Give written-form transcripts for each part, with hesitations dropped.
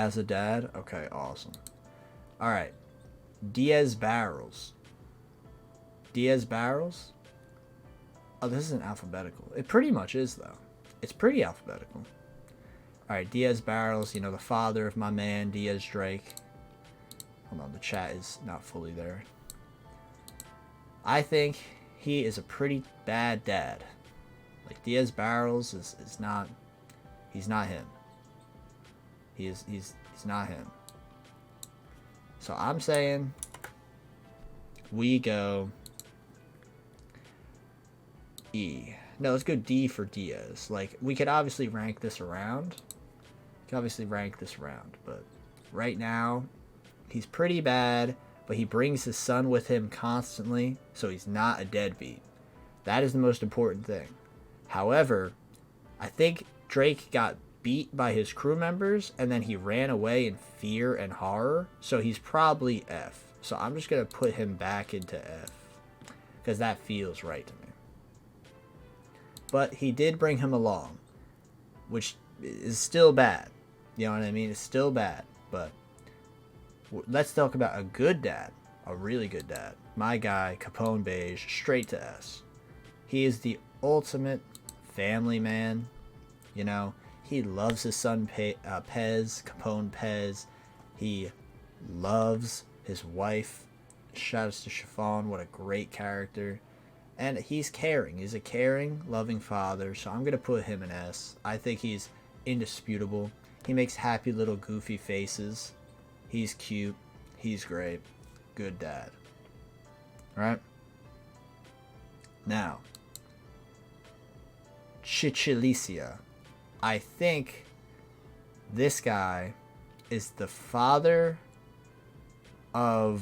As a dad? Okay, awesome. Alright. Diaz Barrels. Diaz Barrels? Oh, this isn't alphabetical. It pretty much is, though. It's pretty alphabetical. Alright, Diaz Barrels, you know, the father of my man, Diaz Drake. Hold on, the chat is not fully there. I think he is a pretty bad dad. Like, Diaz Barrels is not... He's not him. He's not him. So I'm saying we go E. No, let's go D for Diaz. Like, we could obviously rank this around. But right now, he's pretty bad, but he brings his son with him constantly, so he's not a deadbeat. That is the most important thing. However, I think Drake got beat by his crew members, and then he ran away in fear and horror, so he's probably F. So I'm just going to put him back into F, because that feels right to me. But he did bring him along, which is still bad. You know what I mean? It's still bad, but let's talk about a good dad, a really good dad. My guy, Capone Beige, straight to S. He is the ultimate family man. You know, he loves his son Pez, Capone Pez. He loves his wife. Shouts to Chiffon, what a great character. And he's caring. He's a caring, loving father, so I'm going to put him in S. I think he's indisputable. He makes happy little goofy faces. He's cute. He's great. Good dad. Right? Now, Chichilicia. I think this guy is the father of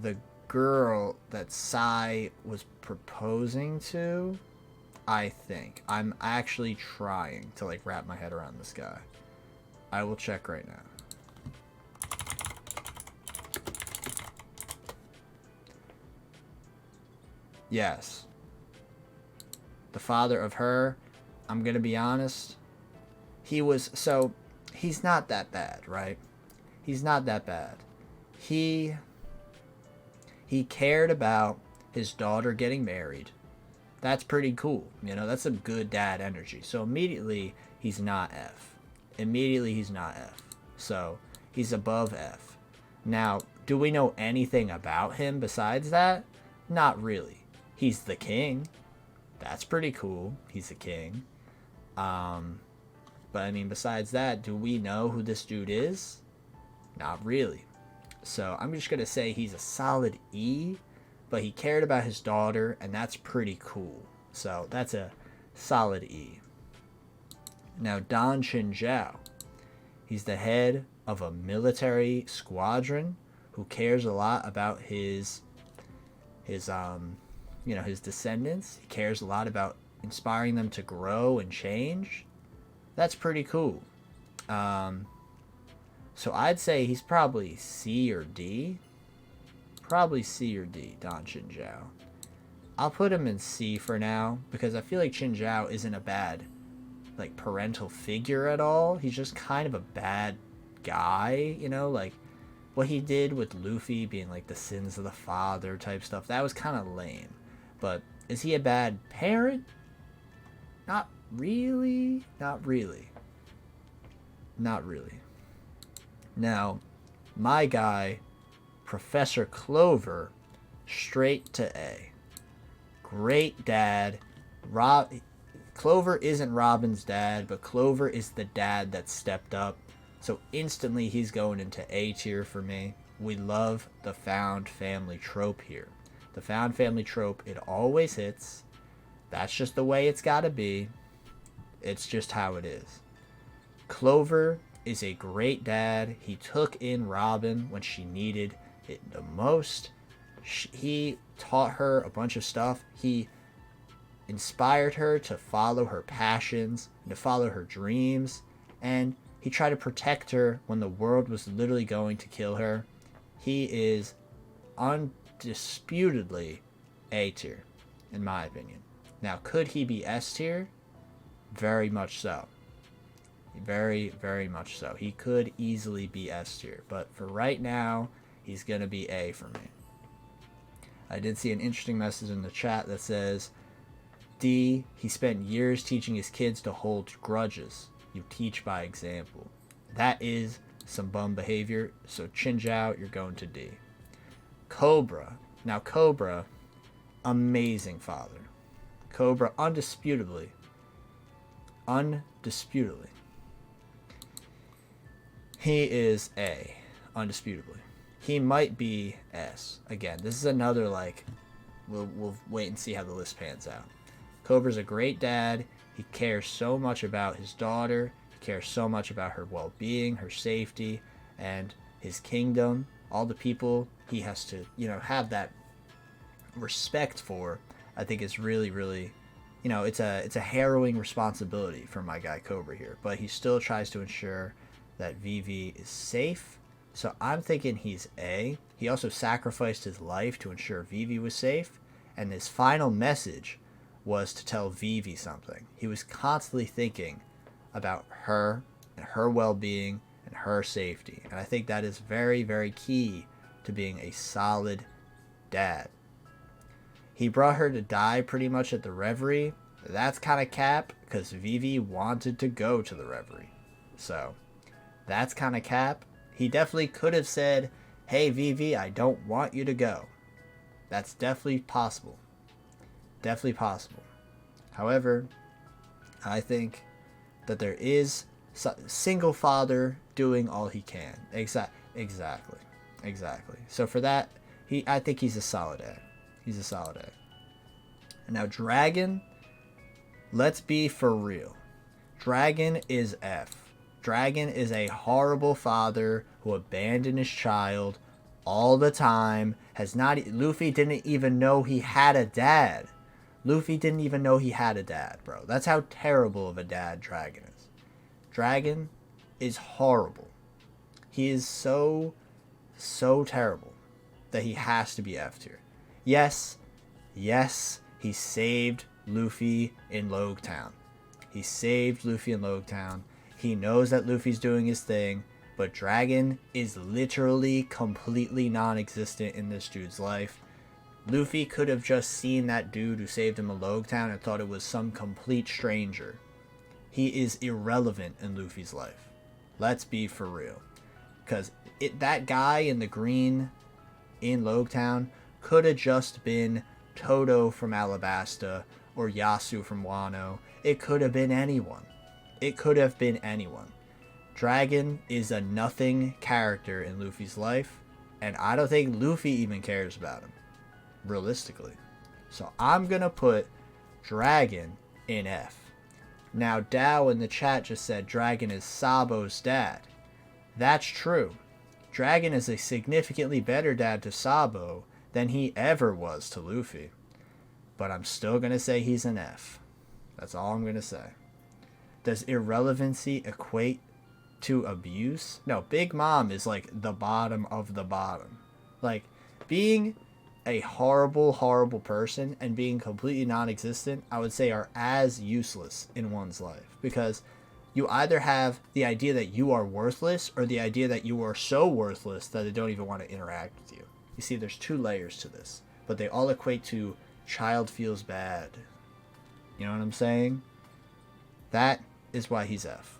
the girl that Sai was proposing to. I think. I'm actually trying to like wrap my head around this guy. I will check right now. Yes. The father of her, I'm going to be honest. He's not that bad, right? He's not that bad. He cared about his daughter getting married. That's pretty cool. You know, that's some good dad energy. So immediately, he's not F. So he's above F. Now, do we know anything about him besides that? Not really. He's the king. That's pretty cool. He's a king. But I mean, besides that, do we know who this dude is? Not really. So I'm just going to say he's a solid E, but he cared about his daughter, and that's pretty cool. So that's a solid E. Now, Don Chinzhao. He's the head of a military squadron who cares a lot about his descendants. He cares a lot about inspiring them to grow and change. That's pretty cool. So I'd say he's probably C or D. Probably C or D, Don Chinzhao. I'll put him in C for now because I feel like Chinzhao isn't a bad like parental figure at all. He's just kind of a bad guy, you know, like what he did with Luffy being like the sins of the father type stuff. That was kind of lame. But is he a bad parent? Not really. Now, my guy, Professor Clover, straight to A. Great dad. Clover isn't Robin's dad, but Clover is the dad that stepped up. So instantly he's going into A tier for me. We love the found family trope here. The found family trope, it always hits. That's just the way it's got to be. It's just how it is. Clover is a great dad. He took in Robin when she needed it the most. He taught her a bunch of stuff. He inspired her to follow her passions, to follow her dreams, and he tried to protect her when the world was literally going to kill her. He is undisputedly A tier, in my opinion. Now, could he be S tier? Very much so. Very, very much so. He could easily be S tier, but for right now, he's going to be A for me. I did see an interesting message in the chat that says, D, he spent years teaching his kids to hold grudges. You teach by example. That is some bum behavior, so Chinjao, you're going to D. Cobra. Now, Cobra, amazing father. Cobra, undisputably. He is A, undisputably. He might be S. Again, this is another, like, we'll wait and see how the list pans out. Cobra's a great dad. He cares so much about his daughter. He cares so much about her well-being, her safety, and his kingdom. All the people he has to, have that respect for. I think it's really, really, it's a harrowing responsibility for my guy Cobra here. But he still tries to ensure that Vivi is safe. So I'm thinking he's A. He also sacrificed his life to ensure Vivi was safe. And his final message was to tell Vivi something. He was constantly thinking about her and her well-being and her safety. And I think that is very, very key to being a solid dad. He brought her to die pretty much at the Reverie. That's kind of cap because Vivi wanted to go to the Reverie. So that's kind of cap. He definitely could have said, hey, Vivi, I don't want you to go. That's definitely possible. Definitely possible. However, I think that there is single father doing all he can. Exactly. So for that, I think he's a solid A. He's a solid A. And now Dragon, let's be for real. Dragon is F. Dragon is a horrible father who abandoned his child all the time. Luffy didn't even know he had a dad. Luffy didn't even know he had a dad, bro. That's how terrible of a dad Dragon is. Dragon is horrible. He is so terrible that he has to be F tier. Yes, he saved Luffy in Logtown. He knows that Luffy's doing his thing, but Dragon is literally completely non-existent in this dude's life. Luffy could have just seen that dude who saved him in Logtown and thought it was some complete stranger. He is irrelevant in Luffy's life. Let's be for real. Because that guy in the green in Logtown could have just been Toto from Alabasta or Yasu from Wano. It could have been anyone. Dragon is a nothing character in Luffy's life, and I don't think Luffy even cares about him, realistically. So I'm going to put Dragon in F. Now, Dow in the chat just said Dragon is Sabo's dad. That's true. Dragon is a significantly better dad to Sabo than he ever was to Luffy. But I'm still going to say he's an F. That's all I'm going to say. Does irrelevancy equate to abuse? No, Big Mom is like the bottom of the bottom. Like, being a horrible person and being completely non-existent, I would say, are as useless in one's life. Because you either have the idea that you are worthless or the idea that you are so worthless that they don't even want to interact with you. You see, there's two layers to this, but they all equate to child feels bad. You know what I'm saying? That is why he's F.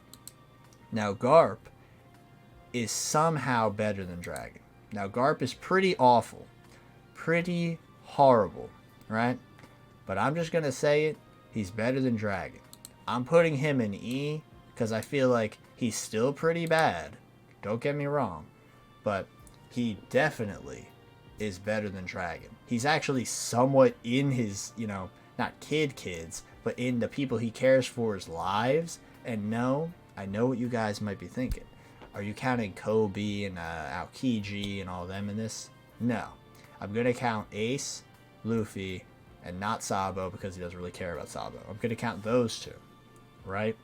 Now, Garp is somehow better than Dragon. Now, Garp is pretty awful. Pretty horrible, right? But I'm just going to say it. He's better than Dragon. I'm putting him in E because I feel like he's still pretty bad. Don't get me wrong. But he definitely is better than Dragon. He's actually somewhat in his, not kids, but in the people he cares for's lives. And no, I know what you guys might be thinking. Are you counting Kobe and Aokiji and all them in this? No. I'm going to count Ace, Luffy, and not Sabo because he doesn't really care about Sabo. I'm going to count those two, right?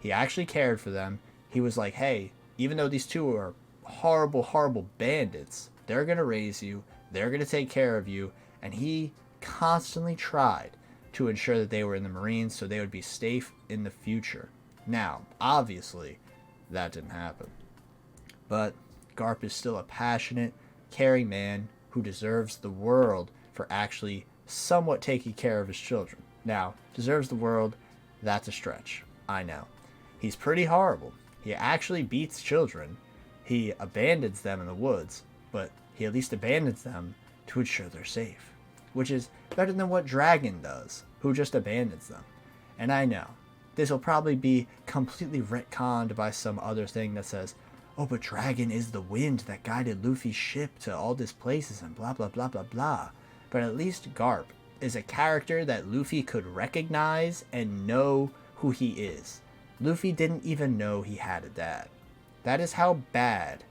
He actually cared for them. He was like, hey, even though these two are horrible bandits, they're going to raise you, they're going to take care of you, and he constantly tried to ensure that they were in the Marines so they would be safe in the future. Now, obviously, that didn't happen. But Garp is still a passionate, caring man who deserves the world for actually somewhat taking care of his children. Now, deserves the world, that's a stretch. I know. He's pretty horrible. He actually beats children. He abandons them in the woods, but he at least abandons them to ensure they're safe, which is better than what Dragon does, who just abandons them. And I know, this will probably be completely retconned by some other thing that says, oh, but Dragon is the wind that guided Luffy's ship to all these places and blah, blah, blah, blah, blah. But at least Garp is a character that Luffy could recognize and know who he is. Luffy didn't even know he had a dad. That is how bad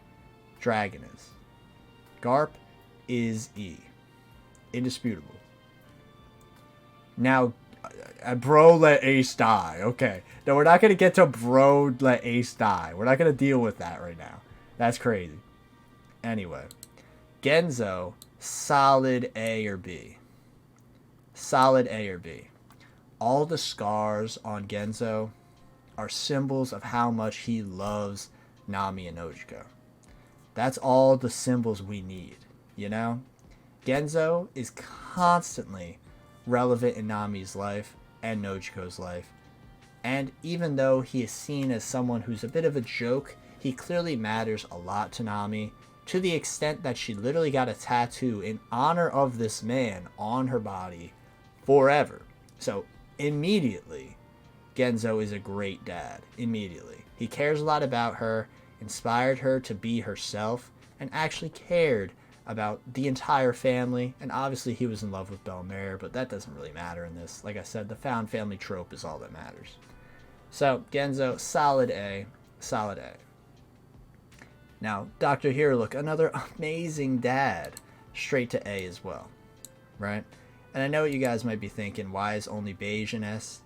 Dragon is. Garp is E. Indisputable. Now, bro let Ace die. Okay. No, we're not going to get to bro let Ace die. We're not going to deal with that right now. That's crazy. Anyway. Genzo, solid A or B. Solid A or B. All the scars on Genzo are symbols of how much he loves Nami and Ojiko. That's all the symbols we need, you know? Genzo is constantly relevant in Nami's life and Nojiko's life. And even though he is seen as someone who's a bit of a joke, he clearly matters a lot to Nami, to the extent that she literally got a tattoo in honor of this man on her body forever. So immediately, Genzo is a great dad. Immediately. He cares a lot about her, inspired her to be herself, and actually cared about the entire family. And obviously he was in love with Belmare, but that doesn't really matter in this. Like I said, the found family trope is all that matters. So, Genzo, solid A. Solid A. Now, Dr. Hirulook, another amazing dad. Straight to A as well. Right? And I know what you guys might be thinking, why is only beige an S?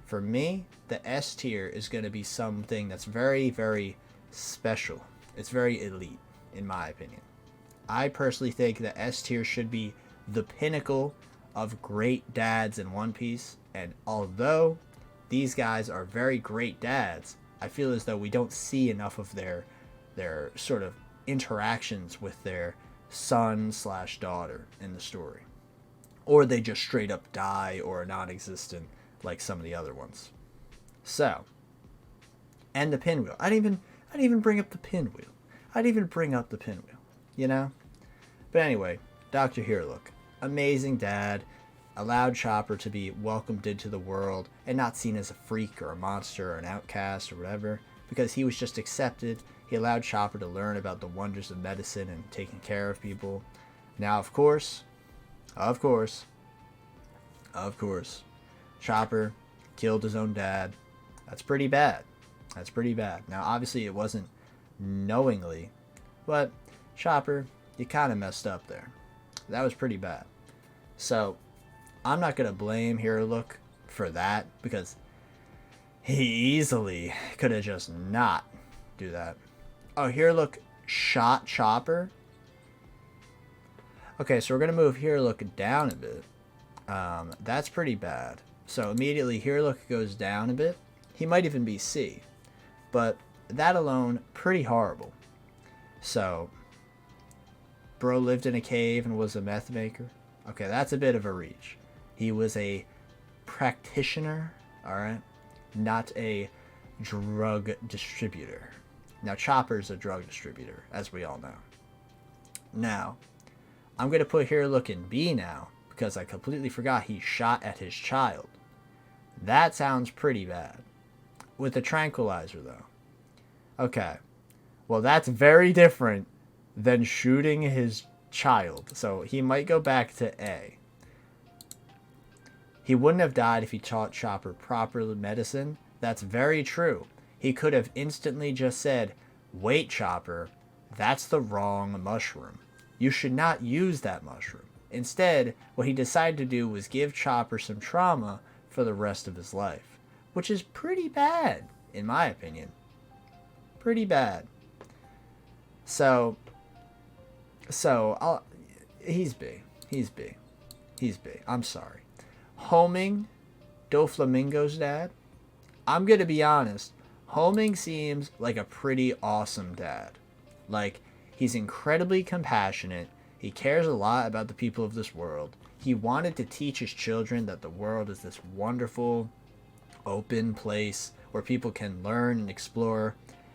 For me, the S tier is going to be something that's very, very special. It's very elite, in my opinion. I personally think that S tier should be the pinnacle of great dads in One Piece. And although these guys are very great dads, I feel as though we don't see enough of their sort of interactions with their son/daughter in the story. Or they just straight up die or are non-existent like some of the other ones. So, and the pinwheel. I didn't even bring up the pinwheel. You know? But anyway, Dr. Hirulook, amazing dad, allowed Chopper to be welcomed into the world and not seen as a freak or a monster or an outcast or whatever, because he was just accepted. He allowed Chopper to learn about the wonders of medicine and taking care of people. Now, of course, Chopper killed his own dad. That's pretty bad. Now, obviously, it wasn't knowingly, but Chopper, you kind of messed up there. That was pretty bad. So, I'm not going to blame Hirulook for that, because he easily could have just not do that. Oh, Hirulook shot Chopper? Okay, so we're going to move Hirulook down a bit. That's pretty bad. So immediately Hirulook goes down a bit. He might even be C. But that alone, pretty horrible. So, bro lived in a cave and was a meth maker. Okay, that's a bit of a reach. He was a practitioner, alright? Not a drug distributor. Now, Chopper's a drug distributor, as we all know. Now, I'm going to put Hirulook in B now, because I completely forgot he shot at his child. That sounds pretty bad. With a tranquilizer, though. Okay. Well, that's very different than shooting his child. So he might go back to A. He wouldn't have died if he taught Chopper proper medicine. That's very true. He could have instantly just said, wait, Chopper, that's the wrong mushroom. You should not use that mushroom. Instead, what he decided to do was give Chopper some trauma for the rest of his life, which is pretty bad, in my opinion. Pretty bad. So he's B. I'm sorry. Homing, Doflamingo's dad, I'm going to be honest. Homing seems like a pretty awesome dad. Like, he's incredibly compassionate. He cares a lot about the people of this world. He wanted to teach his children that the world is this wonderful, open place where people can learn and explore.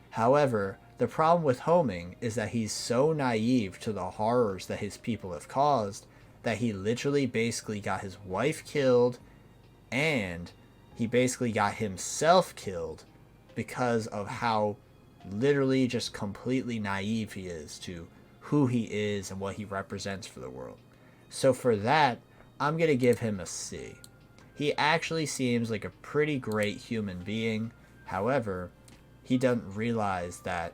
However, the problem with homing is that he's so naive to the horrors that his people have caused that he literally basically got his wife killed, and he basically got himself killed because of how literally just completely naive he is to who he is and what he represents for the world. So for that, I'm going to give him a C. He actually seems like a pretty great human being. However, he doesn't realize that,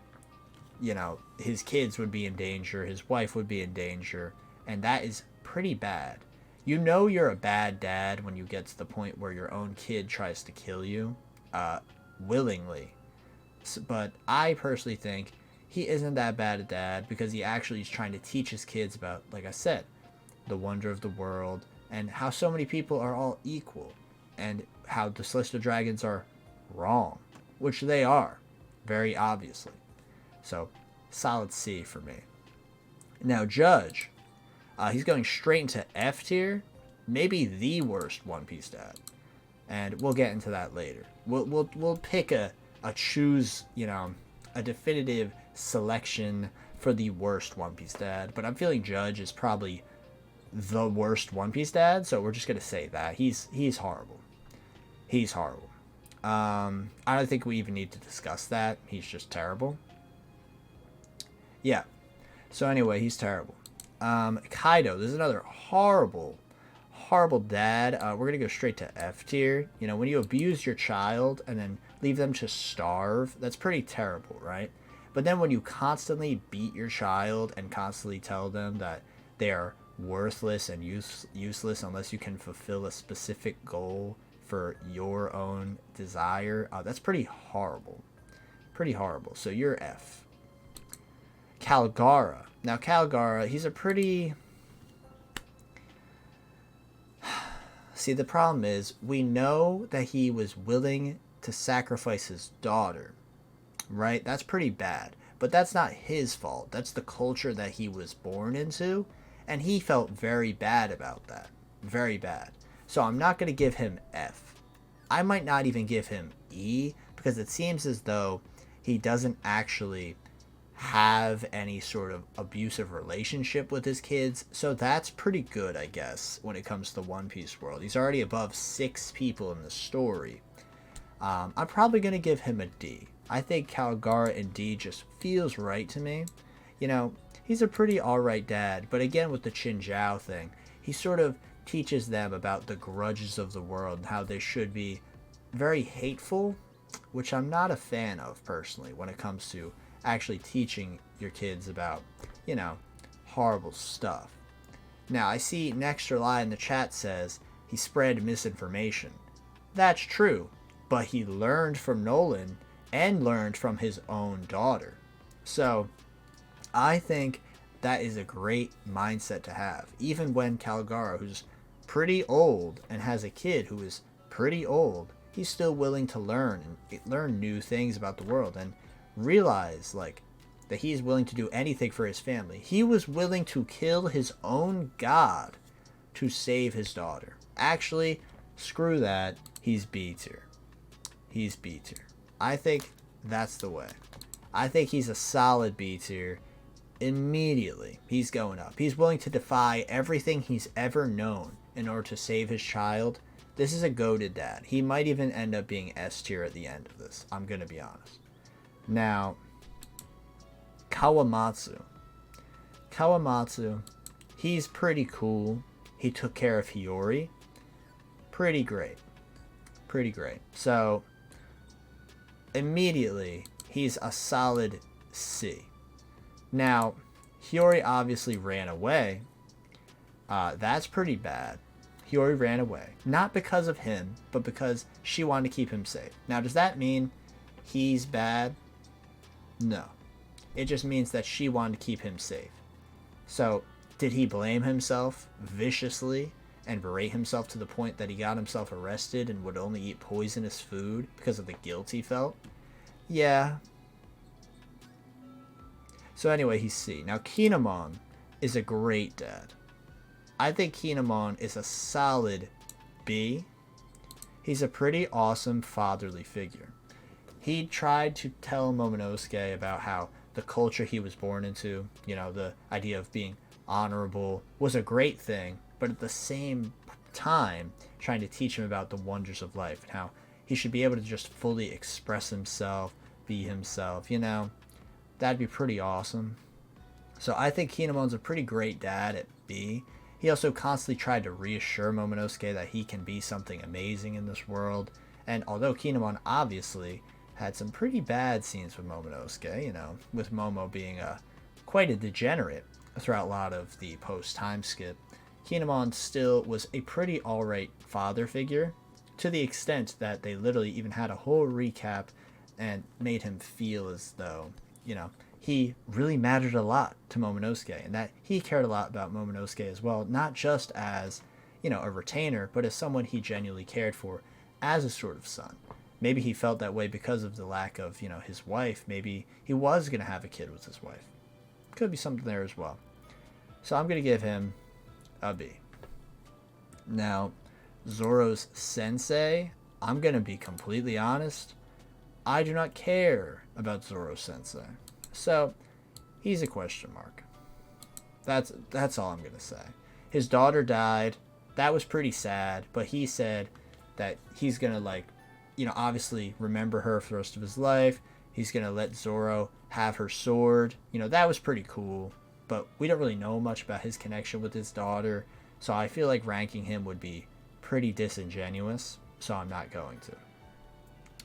his kids would be in danger, his wife would be in danger, and that is pretty bad. You know you're a bad dad when you get to the point where your own kid tries to kill you, willingly. But I personally think he isn't that bad a dad because he actually is trying to teach his kids about, like I said, the wonder of the world and how so many people are all equal and how the celestial dragons are wrong, which they are, very obviously. So, solid C for me. Now, Judge, he's going straight into F tier, maybe the worst One Piece dad, and we'll get into that later. We'll pick a choose, a definitive selection for the worst One Piece dad, but I'm feeling Judge is probably the worst One Piece dad, so we're just gonna say that he's horrible. He's horrible. I don't think we even need to discuss that. He's just terrible. Yeah. So anyway, he's terrible. Kaido, this is another horrible dad. We're gonna go straight to F tier. When you abuse your child and then leave them to starve, that's pretty terrible, right? But then when you constantly beat your child and constantly tell them that they are worthless and useless unless you can fulfill a specific goal for your own desire, that's pretty horrible. Pretty horrible. So you're F. Calgara. Now Calgara, he's a pretty... See, the problem is, we know that he was willing to sacrifice his daughter, right? That's pretty bad. But that's not his fault. That's the culture that he was born into, and he felt very bad about that. Very bad. So I'm not going to give him F. I might not even give him E, because it seems as though he doesn't actually have any sort of abusive relationship with his kids, so that's pretty good, I guess, when it comes to the One Piece world. He's already above 6 people in the story. I'm probably going to give him a D. I think Calgara and D just feels right to me. He's a pretty alright dad, but again with the Chinjiao thing, he sort of teaches them about the grudges of the world and how they should be very hateful, which I'm not a fan of personally when it comes to actually teaching your kids about, horrible stuff. Now, I see Nextra Lie in the chat says he spread misinformation. That's true, but he learned from Nolan and learned from his own daughter. So, I think that is a great mindset to have. Even when Calgara, who's pretty old and has a kid who is pretty old, he's still willing to learn and learn new things about the world and realize that he's willing to do anything for his family. He was willing to kill his own god to save his daughter. Actually, screw that. He's B tier. He's B tier. I think that's the way. I think he's a solid B tier. Immediately, he's going up. He's willing to defy everything he's ever known in order to save his child. This is a goated dad. He might even end up being S tier at the end of this. I'm going to be honest. Now, Kawamatsu. He's pretty cool. He took care of Hiyori. Pretty great. So, immediately, he's a solid C. Now, Hiyori obviously ran away. That's pretty bad. Hiyori ran away. Not because of him, but because she wanted to keep him safe. Now, does that mean he's bad? No. It just means that she wanted to keep him safe. So, did he blame himself viciously and berate himself to the point that he got himself arrested and would only eat poisonous food because of the guilt he felt. Yeah. So anyway, he's C. Now, Kinemon is a great dad. I think Kinemon is a solid B. He's a pretty awesome fatherly figure. He tried to tell Momonosuke about how the culture he was born into, the idea of being honorable, was a great thing, but at the same time, trying to teach him about the wonders of life and how he should be able to just fully express himself, be himself, That'd be pretty awesome. So I think Kinemon's a pretty great dad at B. He also constantly tried to reassure Momonosuke that he can be something amazing in this world. And although Kinemon obviously had some pretty bad scenes with Momonosuke, with Momo being quite a degenerate throughout a lot of the post-time skip, Kinemon still was a pretty alright father figure, to the extent that they literally even had a whole recap and made him feel as though, he really mattered a lot to Momonosuke, and that he cared a lot about Momonosuke as well, not just as, a retainer, but as someone he genuinely cared for as a sort of son. Maybe he felt that way because of the lack of, his wife. Maybe he was going to have a kid with his wife. Could be something there as well. So I'm going to give him a B. Now, Zoro's sensei, I'm going to be completely honest. I do not care about Zoro's sensei. So, he's a question mark. That's all I'm going to say. His daughter died. That was pretty sad, but he said that he's going to obviously remember her for the rest of his life. He's going to let Zoro have her sword. That was pretty cool, but we don't really know much about his connection with his daughter, so I feel like ranking him would be pretty disingenuous, so I'm not going to.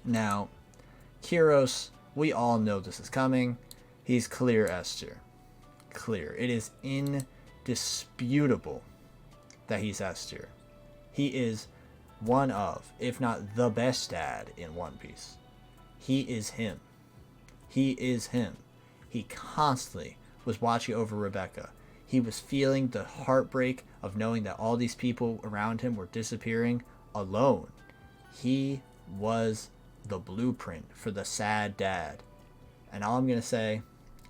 Now, Kyros, we all know this is coming. He's clear S tier. Clear. It is indisputable that he's S tier. He is one of, if not the best dad in One Piece. He is him. He is him. He constantly was watching over Rebecca. He was feeling the heartbreak of knowing that all these people around him were disappearing alone. He was the blueprint for the sad dad. And all I'm going to say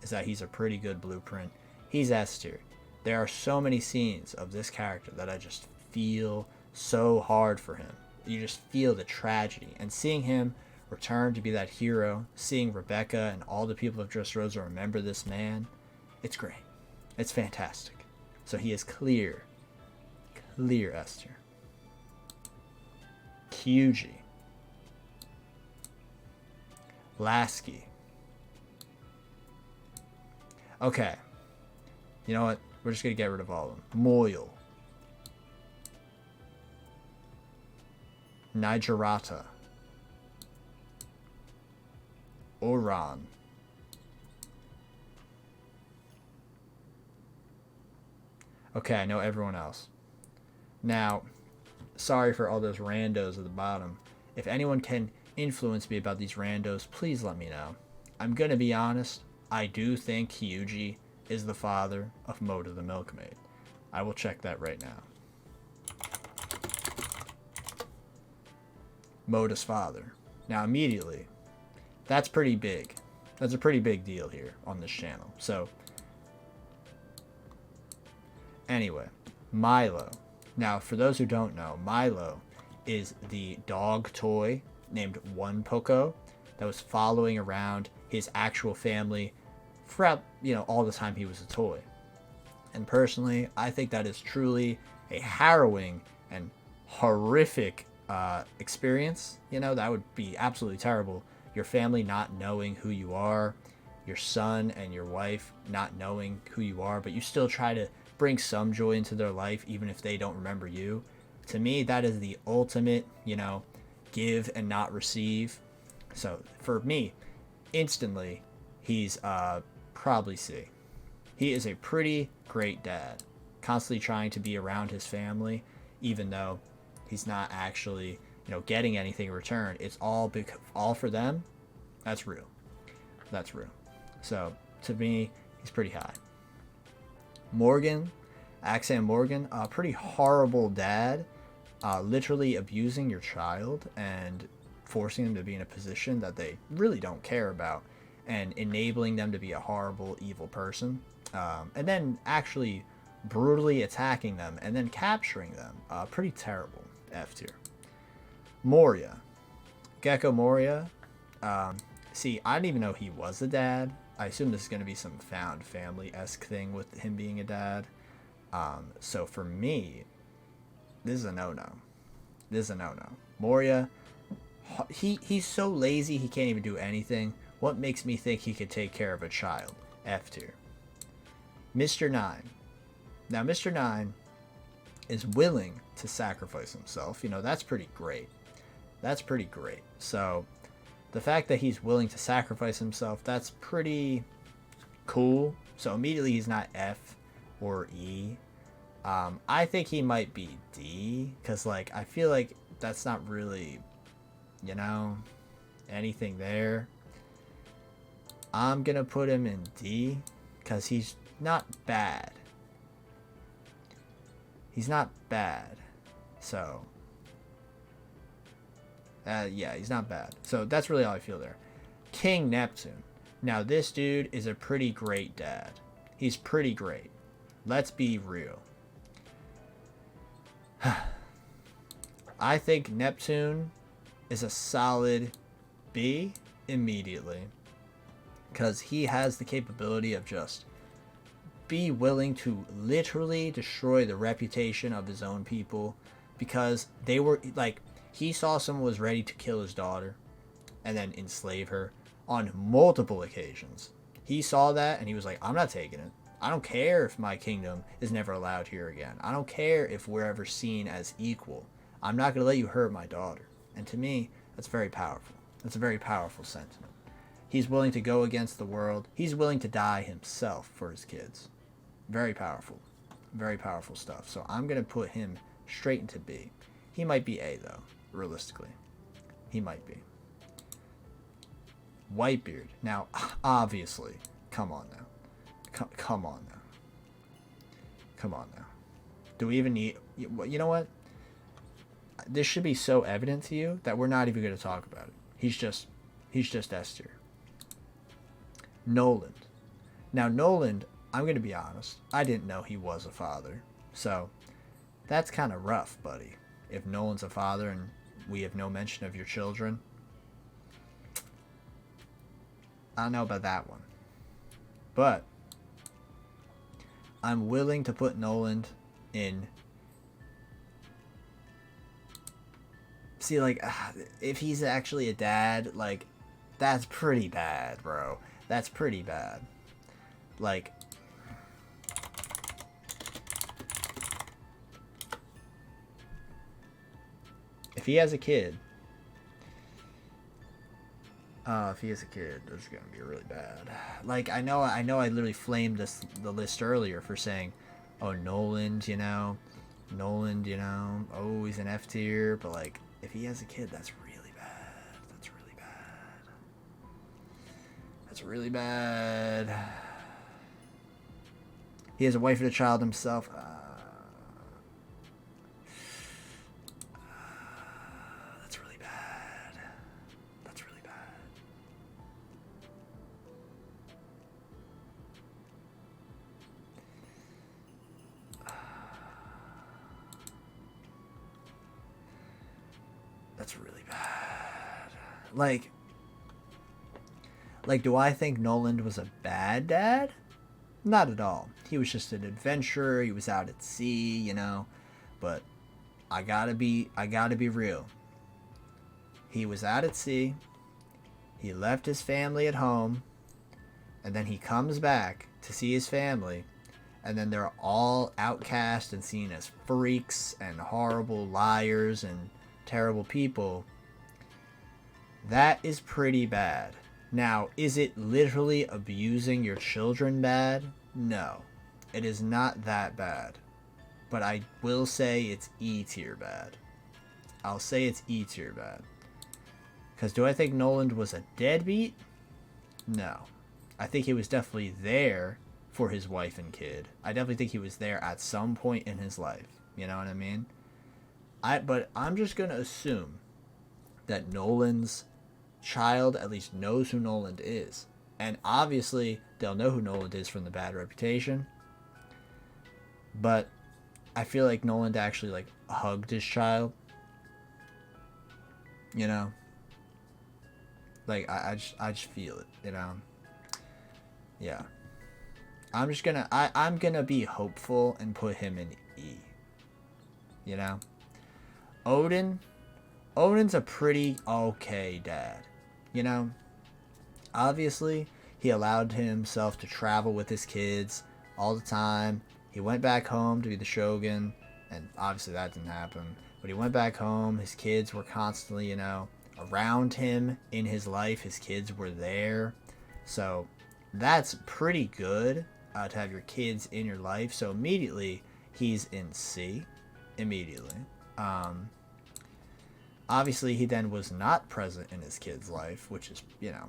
is that he's a pretty good blueprint. He's S tier. There are so many scenes of this character that I just feel so hard for him. You just feel the tragedy. And seeing him return to be that hero, seeing Rebecca and all the people of Dressrosa remember this man, it's great. It's fantastic. So he is clear S tier. Kyuji. Lasky. Okay. You know what? We're just going to get rid of all of them. Moyle. Nigerata. Oran. Okay, I know everyone else. Now, sorry for all those randos at the bottom. If anyone can influence me about these randos, please let me know. I'm going to be honest. I do think Kyuji is the father of Moda the Milkmaid. I will check that right now. Moda's father. Now, immediately, that's pretty big. That's a pretty big deal here on this channel. So, anyway, Milo. Now, for those who don't know, Milo is the dog toy named One Poco that was following around his actual family throughout, all the time he was a toy. And personally, I think that is truly a harrowing and horrific experience. That would be absolutely terrible. Your family not knowing who you are, your son and your wife not knowing who you are, but you still try to bring some joy into their life even if they don't remember you. To me, that is the ultimate, give and not receive. So for me, instantly, he's probably C. He is a pretty great dad, constantly trying to be around his family, even though he's not actually, getting anything in return. It's all for them. That's real. That's real. So to me, he's pretty high. Morgan, Axan Morgan, a pretty horrible dad, literally abusing your child and forcing them to be in a position that they really don't care about, and enabling them to be a horrible, evil person, and then actually brutally attacking them and then capturing them. Pretty terrible. F tier. Moria. Gecko Moria. See, I didn't even know he was a dad. I assume this is going to be some found family-esque thing with him being a dad. So for me, this is a no-no. This is a no-no. Moria, he's so lazy he can't even do anything. What makes me think he could take care of a child? F tier. Mr. 9. Now, Mr. 9 is willing to sacrifice himself. You know, that's pretty great. That's pretty great. So, the fact that he's willing to sacrifice himself, that's pretty cool. So, immediately he's not F or E. I think he might be D, because, like, I feel like that's not really, you know, anything there. I'm going to put him in D, because he's not bad. He's not bad. So, yeah, he's not bad. So, that's really all I feel there. King Neptune. Now, this dude is a pretty great dad. He's pretty great. Let's be real. I think Neptune is a solid B immediately, because he has the capability of just be willing to literally destroy the reputation of his own people, because they were like, he saw someone was ready to kill his daughter and then enslave her on multiple occasions. He saw that and he was like, I'm not taking it. I don't care if my kingdom is never allowed here again. I don't care if we're ever seen as equal. I'm not going to let you hurt my daughter. And to me, that's very powerful. That's a very powerful sentiment. He's willing to go against the world. He's willing to die himself for his kids. Very powerful. Very powerful stuff. So I'm going to put him straight into B. He might be A, though, realistically. He might be. Whitebeard. Now, obviously, come on now. Come on now. Come on now. Do we even need... You know what? This should be so evident to you that we're not even going to talk about it. He's just S tier. Noland. Now, Noland, I'm going to be honest, I didn't know he was a father. So, that's kind of rough, buddy. If Nolan's a father and we have no mention of your children. I don't know about that one. But I'm willing to put Noland in. See, like, if he's actually a dad, like, that's pretty bad, bro. That's pretty bad. Like, if he has a kid, this is gonna be really bad. Like, I know I literally flamed the list earlier for saying, oh, Noland, you know, oh, he's an F tier, but like, if he has a kid, that's really bad. That's really bad. That's really bad. He has a wife and a child himself. That's really bad. That's really bad. That's really bad. Like, do I think Noland was a bad dad? Not at all. He was just an adventurer. He was out at sea, you know. But I gotta be real. He was out at sea. He left his family at home. And then he comes back to see his family. And then they're all outcast and seen as freaks and horrible liars and terrible people. That is pretty bad. Now, is it literally abusing your children bad? No. It is not that bad. But I will say it's E tier bad. I'll say it's E tier bad. Because do I think Noland was a deadbeat? No. I think he was definitely there for his wife and kid. I definitely think he was there at some point in his life. You know what I mean? But I'm just gonna assume that Nolan's child at least knows who Nolan is. And obviously they'll know who Nolan is from the bad reputation. But I feel like Nolan actually like hugged his child. You know? Like I just feel it, you know? Yeah. I'm gonna be hopeful and put him in E. You know? Odin's a pretty okay dad. You know? Obviously, he allowed himself to travel with his kids all the time. He went back home to be the shogun, and obviously that didn't happen. But he went back home. His kids were constantly, you know, around him in his life. His kids were there. So that's pretty good to have your kids in your life. So immediately, he's in C. Immediately. Obviously, he then was not present in his kid's life, which is, you know,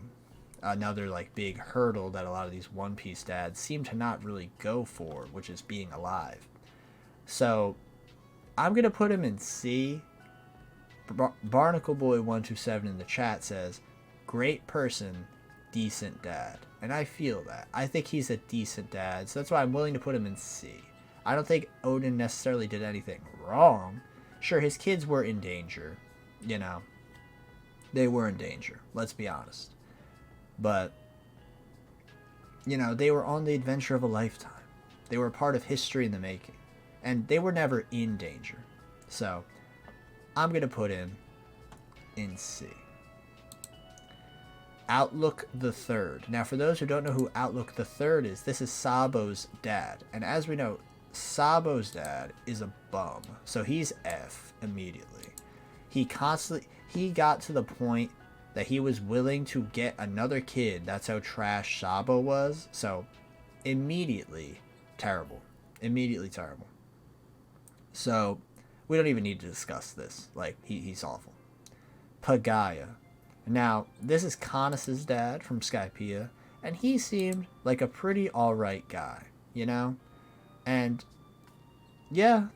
another like big hurdle that a lot of these One Piece dads seem to not really go for, which is being alive. So I'm gonna put him in C. Barnacle Boy 127 in the chat says, "Great person, decent dad," and I feel that. I think he's a decent dad, so that's why I'm willing to put him in C. I don't think Odin necessarily did anything wrong. Sure, his kids were in danger, you know. They were in danger. Let's be honest. But, you know, they were on the adventure of a lifetime. They were a part of history in the making. And they were never in danger. So, I'm going to put him in C. Outlook the Third. Now, for those who don't know who Outlook the Third is, this is Sabo's dad. And as we know, Sabo's dad is a bum. So he's F immediately. He got to the point that he was willing to get another kid. That's how trash Sabo was. So, immediately terrible. Immediately terrible. So, we don't even need to discuss this. Like, he's awful. Pagaya. Now, this is Canis' dad from Skypiea, and he seemed like a pretty alright guy, you know? And, yeah,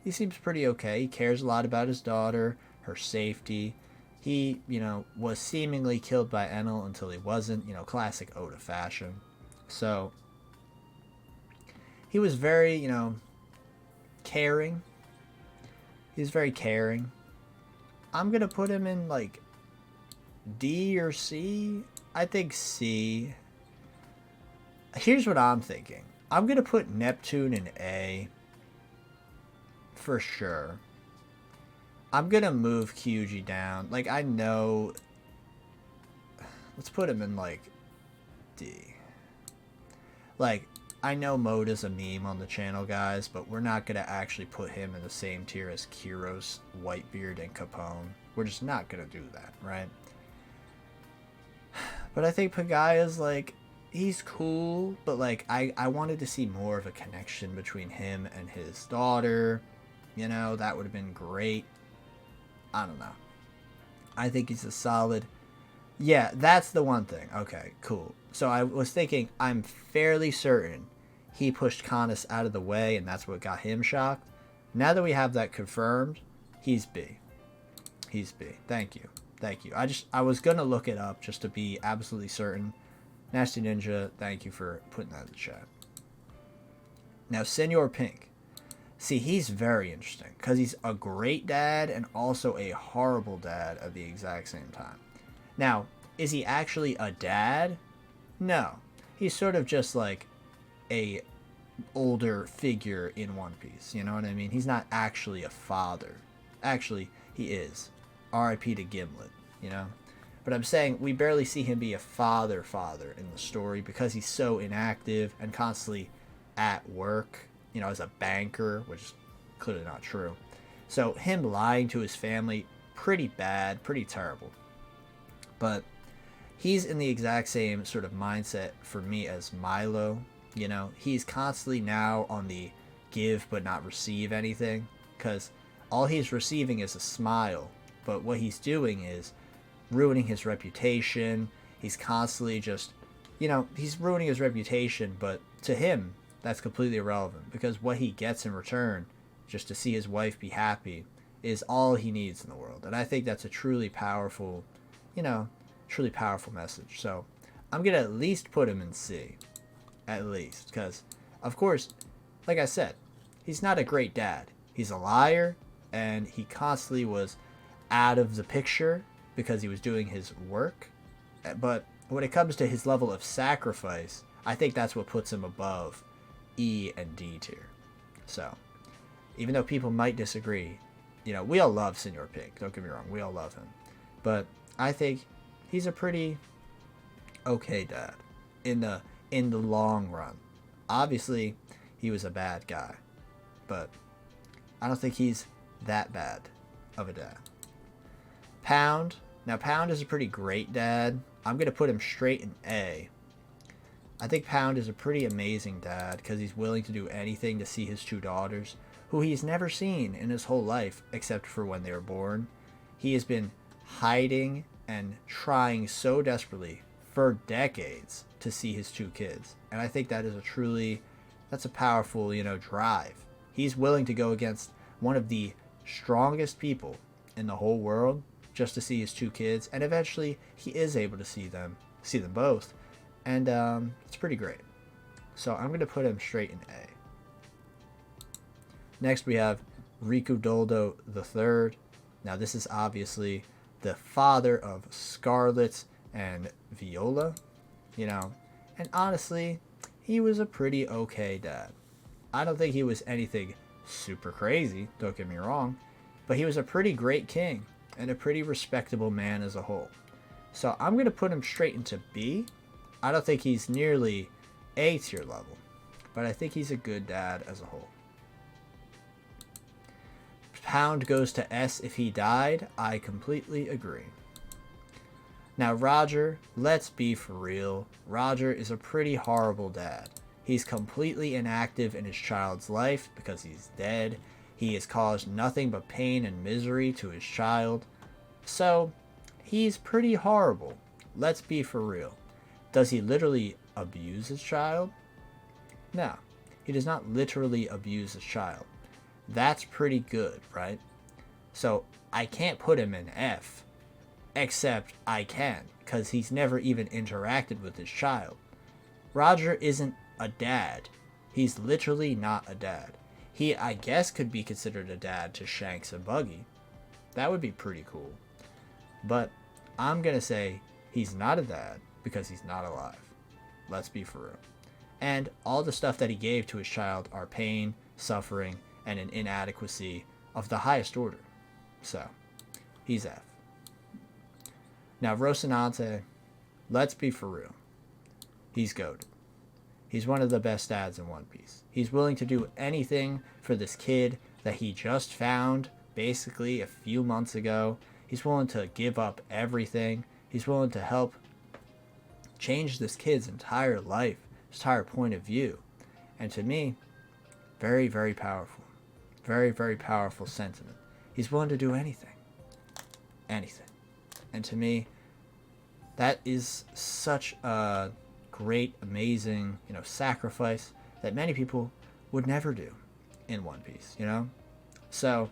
he seems pretty okay. He cares a lot about his daughter, her safety. He, you know, was seemingly killed by Enel until he wasn't, you know, classic Oda fashion. So, he was very, you know, caring. He was very caring. I'm going to put him in, like, D or C. I think C. Here's what I'm thinking. I'm going to put Neptune in A. For sure. I'm going to move Kyuji down. Like, I know... Let's put him in, like, D. Like, I know Moda's a meme on the channel, guys, but we're not going to actually put him in the same tier as Kiros, Whitebeard, and Capone. We're just not going to do that, right? But I think Pagaya's, like, he's cool, but, like, I wanted to see more of a connection between him and his daughter. You know, that would have been great. I don't know. I think he's a solid... Yeah, that's the one thing. Okay, cool. So I was thinking, I'm fairly certain he pushed Canis out of the way, and that's what got him shocked. Now that we have that confirmed, he's B. He's B. Thank you. Thank you. I was going to look it up just to be absolutely certain. Nasty Ninja, thank you for putting that in the chat. Now, Senor Pink. See, he's very interesting because he's a great dad and also a horrible dad at the exact same time. Now, is he actually a dad? No. He's sort of just like a older figure in One Piece. You know what I mean? He's not actually a father. Actually, he is. R.I.P. to Gimlet, you know? But I'm saying we barely see him be a father in the story because he's so inactive and constantly at work, you know, as a banker, which is clearly not true. So him lying to his family, pretty bad, pretty terrible. But he's in the exact same sort of mindset for me as Milo. You know, he's constantly now on the give but not receive anything, because all he's receiving is a smile. But what he's doing is ruining his reputation. He's constantly just he's ruining his reputation, but to him, that's completely irrelevant because what he gets in return, just to see his wife be happy, is all he needs in the world. And I think that's a you know, truly powerful message. So I'm going to at least put him in C. At least. Because, of course, like I said, he's not a great dad. He's a liar, and he constantly was out of the picture because he was doing his work. But when it comes to his level of sacrifice, I think that's what puts him above E and D tier. So, even though people might disagree, we all love Senor Pink. Don't get me wrong, we all love him. But I think he's a pretty okay dad in the long run. Obviously, he was a bad guy, but I don't think he's that bad of a dad. Pound. Now, Pound is a pretty great dad. I'm going to put him straight in A. I think Pound is a pretty amazing dad because he's willing to do anything to see his two daughters, who he's never seen in his whole life except for when they were born. He has been hiding and trying so desperately for decades to see his two kids. And I think that is that's a powerful, drive. He's willing to go against one of the strongest people in the whole world just to see his two kids, and eventually he is able to see them both, and it's pretty great. So I'm going to put him straight in A. Next we have Riku Doldo III. Now this is obviously the father of Scarlet and Viola, and honestly, he was a pretty okay dad. I don't think he was anything super crazy, don't get me wrong, but he was a pretty great king and a pretty respectable man as a whole. So I'm going to put him straight into B. I don't think he's nearly A tier level, but I think he's a good dad as a whole. Pound goes to S if he died. I completely agree. Now Roger, let's be for real. Roger is a pretty horrible dad. He's completely inactive in his child's life because he's dead. He has caused nothing but pain and misery to his child. So, he's pretty horrible. Let's be for real. Does he literally abuse his child? No, he does not literally abuse his child. That's pretty good, right? So, I can't put him in F, except I can, because he's never even interacted with his child. Roger isn't a dad. He's literally not a dad. He, I guess, could be considered a dad to Shanks and Buggy. That would be pretty cool. But I'm going to say he's not a dad because he's not alive. Let's be for real. And all the stuff that he gave to his child are pain, suffering, and an inadequacy of the highest order. So, he's F. Now, Rocinante, let's be for real. He's goated. He's one of the best dads in One Piece. He's willing to do anything for this kid that he just found basically a few months ago. He's willing to give up everything. He's willing to help change this kid's entire life, his entire point of view. And to me, very, very powerful. Very, very powerful sentiment. He's willing to do anything. Anything. And to me, that is such a great, amazing, sacrifice that many people would never do in One Piece, So,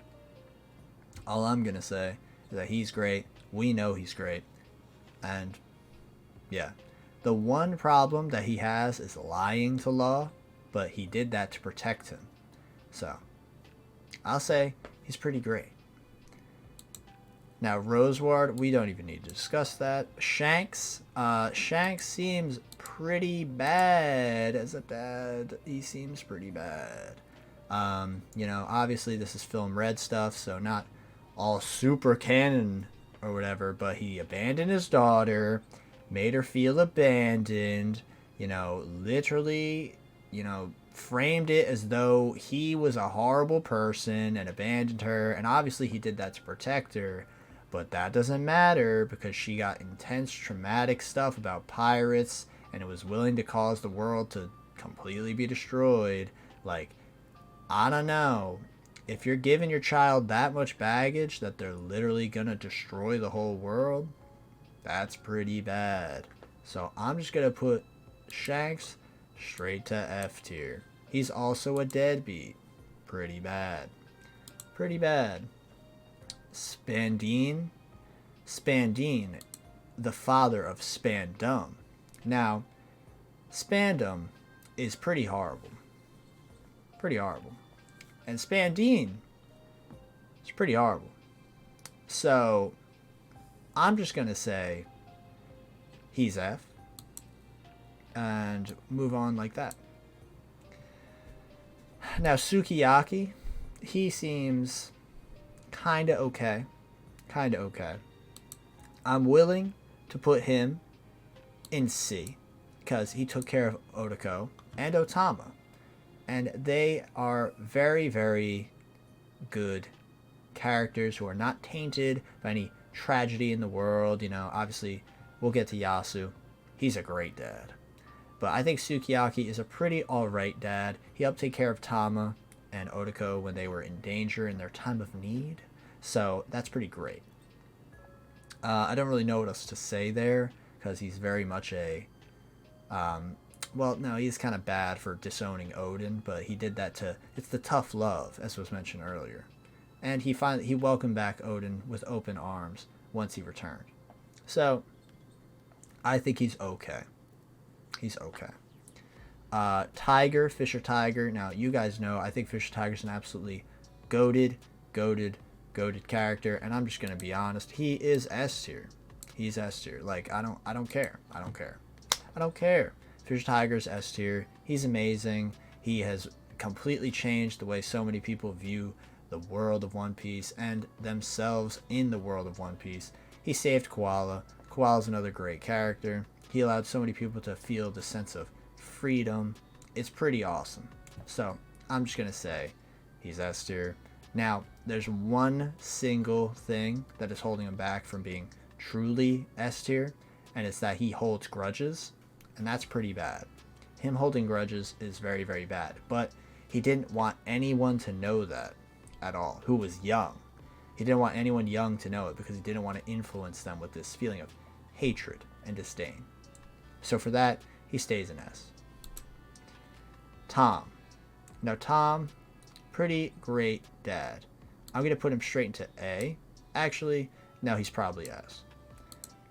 all I'm going to say is that he's great. We know he's great. And, yeah. The one problem that he has is lying to Law, but he did that to protect him. So, I'll say he's pretty great. Now, Roseward, we don't even need to discuss that. Shanks seems pretty bad as a dad. He seems pretty bad. Obviously this is Film Red stuff, so not all super canon or whatever, but he abandoned his daughter, made her feel abandoned, literally, framed it as though he was a horrible person and abandoned her, and obviously he did that to protect her. But that doesn't matter because she got intense traumatic stuff about pirates and it was willing to cause the world to completely be destroyed. Like, I don't know. If you're giving your child that much baggage that they're literally going to destroy the whole world, that's pretty bad. So I'm just going to put Shanks, straight to F tier. He's also a deadbeat. Pretty bad. Pretty bad. Spandine. Spandine, the father of Spandum. Now, Spandum is pretty horrible. Pretty horrible. And Spandine is pretty horrible. So, I'm just going to say he's F. And move on like that. Now, Sukiyaki, he seems kind of okay. Kind of okay. I'm willing to put him in C because he took care of Otoko and Otama. And they are very, very good characters who are not tainted by any tragedy in the world. You know, obviously, we'll get to Yasu. He's a great dad. But I think Sukiyaki is a pretty alright dad. He helped take care of Tama and Otoko when they were in danger in their time of need. So that's pretty great. I don't really know what else to say there because he's very much a... well, no, he's kind of bad for disowning Odin, but he did that to... It's the tough love, as was mentioned earlier. And he welcomed back Odin with open arms once he returned. So, I think he's okay. He's okay. Tiger, Fisher Tiger. Now, you guys know, I think Fisher Tiger's an absolutely goated character, and I'm just gonna be honest. He is S tier. He's S tier. Like, I don't care. I don't care. Fisher Tiger's S tier. He's amazing. He has completely changed the way so many people view the world of One Piece and themselves in the world of One Piece. He saved Koala. Koala's another great character. He allowed so many people to feel the sense of freedom. It's pretty awesome. So, I'm just going to say he's S tier. Now, there's one single thing that is holding him back from being truly S tier, and it's that he holds grudges, and that's pretty bad. Him holding grudges is very, very bad, but he didn't want anyone to know that at all, who was young. He didn't want anyone young to know it because he didn't want to influence them with this feeling of hatred and disdain. So for that, he stays in S. Tom. Now Tom, pretty great dad. I'm going to put him straight into A. Actually, no, he's probably S.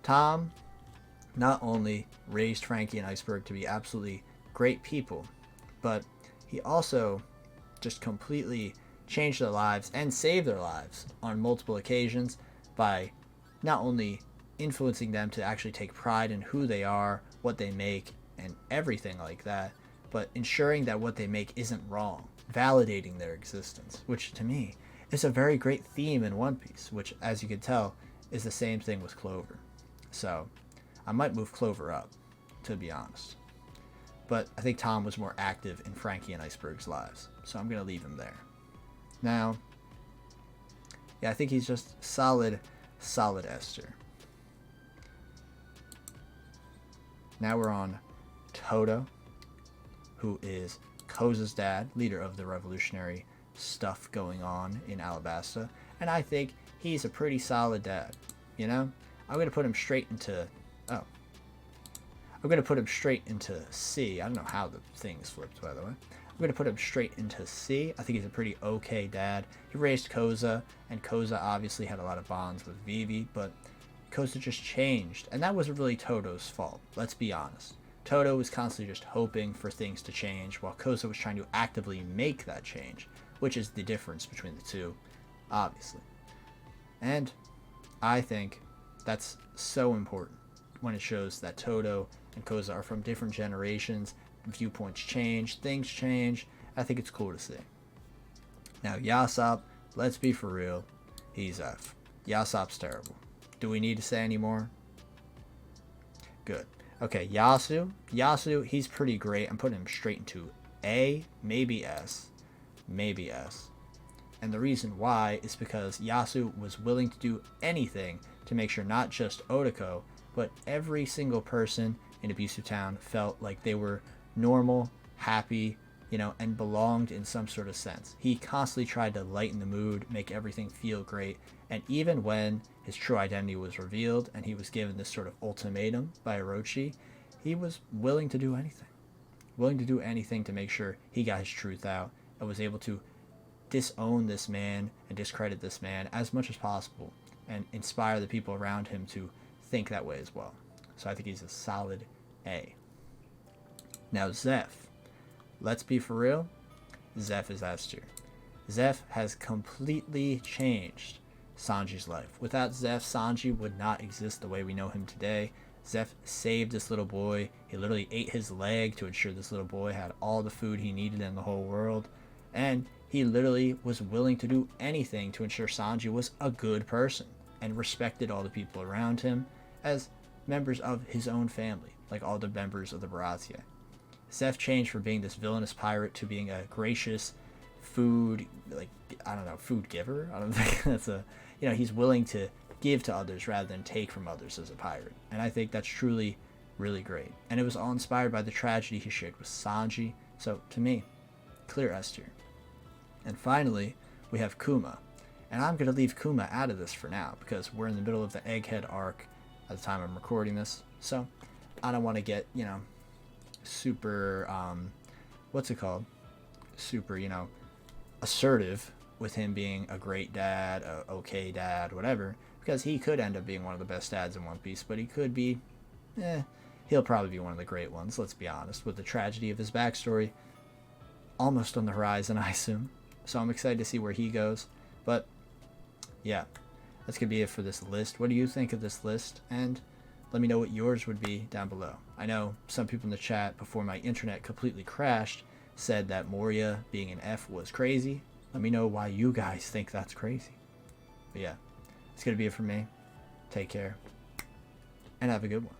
Tom not only raised Frankie and Iceberg to be absolutely great people, but he also just completely changed their lives and saved their lives on multiple occasions by not only influencing them to actually take pride in who they are, what they make, and everything like that, but ensuring that what they make isn't wrong, validating their existence, which to me is a very great theme in One Piece, which, as you can tell, is the same thing with Clover. So, I might move Clover up, to be honest. But I think Tom was more active in Frankie and Iceberg's lives, so I'm going to leave him there. Now, yeah, I think he's just solid S tier. Now we're on Toto, who is Koza's dad, leader of the revolutionary stuff going on in Alabasta, and I think he's a pretty solid dad. You know, I'm gonna put him straight into C. I don't know how the thing's flipped, by the way. I'm gonna put him straight into C. I think he's a pretty okay dad. He raised Koza, and Koza obviously had a lot of bonds with Vivi, but Koza just changed, and that wasn't really Toto's fault. Let's be honest. Toto was constantly just hoping for things to change, while Koza was trying to actively make that change, which is the difference between the two, obviously. And I think that's so important when it shows that Toto and Koza are from different generations, viewpoints change, things change. I think it's cool to see. Now, Yasop, let's be for real, he's F. Yasop's terrible. Do we need to say any more? Good. Okay, Yasu, he's pretty great. I'm putting him straight into A, maybe S. Maybe S. And the reason why is because Yasu was willing to do anything to make sure not just Otoko, but every single person in Abusive Town felt like they were normal, happy, you know, and belonged in some sort of sense. He constantly tried to lighten the mood, make everything feel great, and even when his true identity was revealed and he was given this sort of ultimatum by Orochi, he was willing to do anything. Willing to do anything to make sure he got his truth out and was able to disown this man and discredit this man as much as possible and inspire the people around him to think that way as well. So I think he's a solid A. Now Zeph. Let's be for real. Zeph is S tier. Zeph has completely changed Sanji's life. Without Zeph, Sanji would not exist the way we know him today. Zeph saved this little boy. He literally ate his leg to ensure this little boy had all the food he needed in the whole world. And he literally was willing to do anything to ensure Sanji was a good person and respected all the people around him as members of his own family, like all the members of the Baratie. Zeph changed from being this villainous pirate to being a gracious food, food giver. I don't think that's he's willing to give to others rather than take from others as a pirate. And I think that's truly, really great. And it was all inspired by the tragedy he shared with Sanji. So to me, clear S tier. And finally, we have Kuma. And I'm going to leave Kuma out of this for now because we're in the middle of the Egghead arc at the time I'm recording this. So I don't want to get, super, super, assertive with him being a great dad, a okay dad, whatever, because he could end up being one of the best dads in One Piece, but he could be, he'll probably be one of the great ones, let's be honest, with the tragedy of his backstory almost on the horizon, I assume. So I'm excited to see where he goes. But yeah, that's going to be it for this list. What do you think of this list? And let me know what yours would be down below. I know some people in the chat before my internet completely crashed said that Moria being an F was crazy. Let me know why you guys think that's crazy. But yeah, it's going to be it for me. Take care and have a good one.